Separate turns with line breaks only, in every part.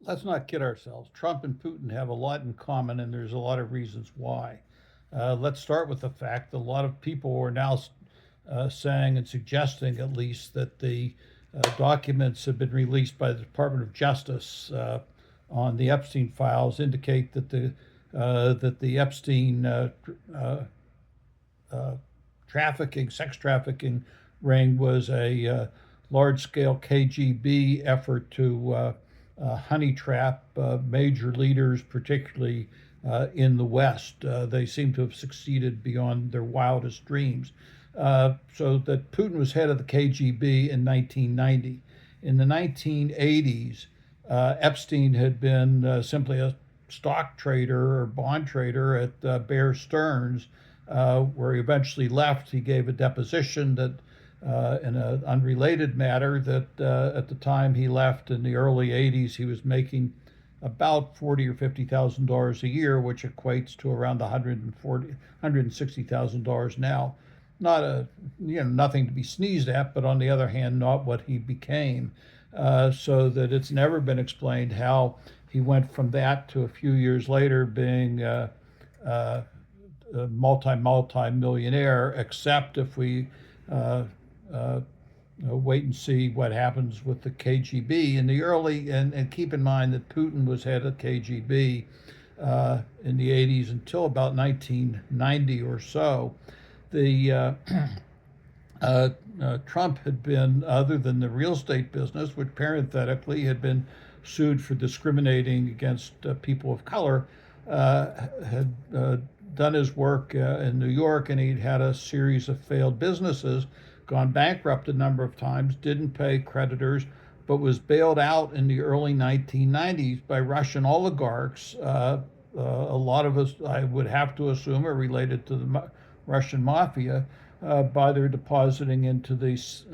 let's not kid ourselves. Trump and Putin have a lot in common, and there's a lot of reasons why. Let's start with the fact that a lot of people are now saying and suggesting, at least, that the documents have been released by the Department of Justice on the Epstein files indicate that the Epstein uh, trafficking, sex trafficking ring was a large scale KGB effort to honey trap major leaders, particularly in the West. They seem to have succeeded beyond their wildest dreams. So that Putin was head of the KGB in 1990. In the 1980s, Epstein had been simply a stock trader or bond trader at Bear Stearns, where he eventually left. He gave a deposition that, in an unrelated matter, that at the time he left in the early '80s, he was making about $40,000 or $50,000 a year, which equates to around $160,000 now. Not a nothing to be sneezed at, but on the other hand, not what he became. So that it's never been explained how he went from that to a few years later being uh, a multi millionaire, except if we uh, uh, wait and see what happens with the KGB in the early, and keep in mind that Putin was head of KGB in the 80s until about 1990 or so. The Trump had been, other than the real estate business, which parenthetically had been sued for discriminating against people of color, had done his work in New York, and he'd had a series of failed businesses, gone bankrupt a number of times, didn't pay creditors, but was bailed out in the early 1990s by Russian oligarchs. A lot of us, I would have to assume, are related to the Russian mafia, by their depositing into these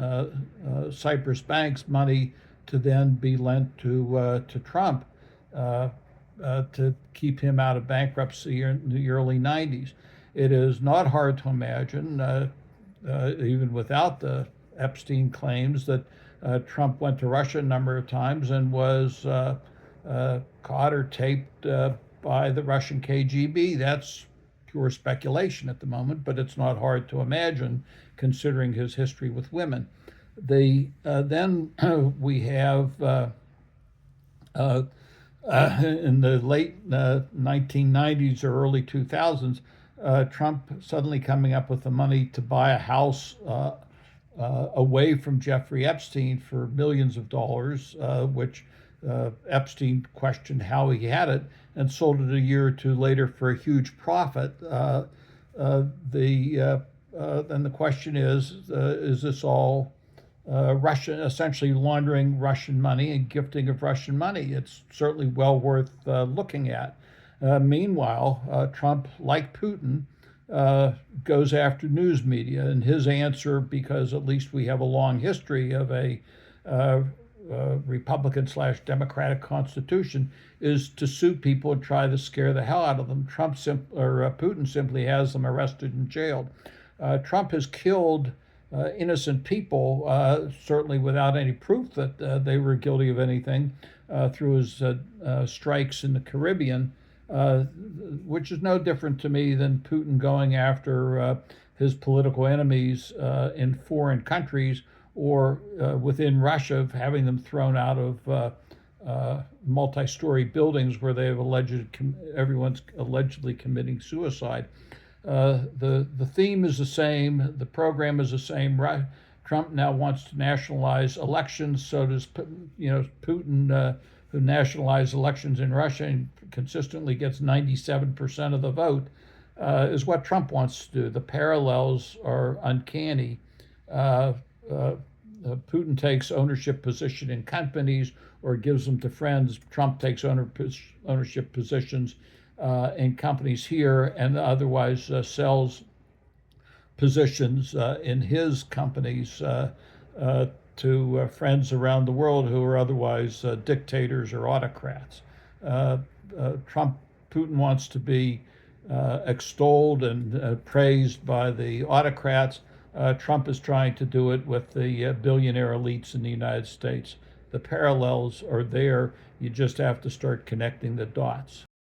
Cyprus banks money to then be lent to Trump to keep him out of bankruptcy in the early 90s. It is not hard to imagine, even without the Epstein claims, that Trump went to Russia a number of times and was caught or taped by the Russian KGB. That's pure speculation at the moment, but it's not hard to imagine considering his history with women. Then we have in the late 1990s or early 2000s, Trump suddenly coming up with the money to buy a house away from Jeffrey Epstein for millions of dollars, which Epstein questioned how he had it and sold it a year or two later for a huge profit. Then the question is this all Russian, essentially laundering Russian money and gifting of Russian money? It's certainly well worth looking at. Meanwhile, Trump, like Putin, goes after news media, and his answer, because at least we have a long history of a Republican slash Democratic constitution, is to sue people and try to scare the hell out of them. Putin simply has them arrested and jailed. Trump has killed innocent people, certainly without any proof that they were guilty of anything, through his strikes in the Caribbean, which is no different to me than Putin going after his political enemies in foreign countries or within Russia, having them thrown out of multi-story buildings where they have everyone's allegedly committing suicide. The theme is the same, the program is the same. Trump now wants to nationalize elections. So does Putin, who nationalized elections in Russia and consistently gets 97% of the vote, is what Trump wants to do. The parallels are uncanny. Uh, uh, Putin takes ownership position in companies or gives them to friends. Trump takes ownership positions in companies here, and otherwise sells positions in his companies to friends around the world who are otherwise dictators or autocrats. Uh, Trump, Putin wants to be extolled and praised by the autocrats. Trump is trying to do it with the billionaire elites in the United States. The parallels are there. You just have to start connecting the dots.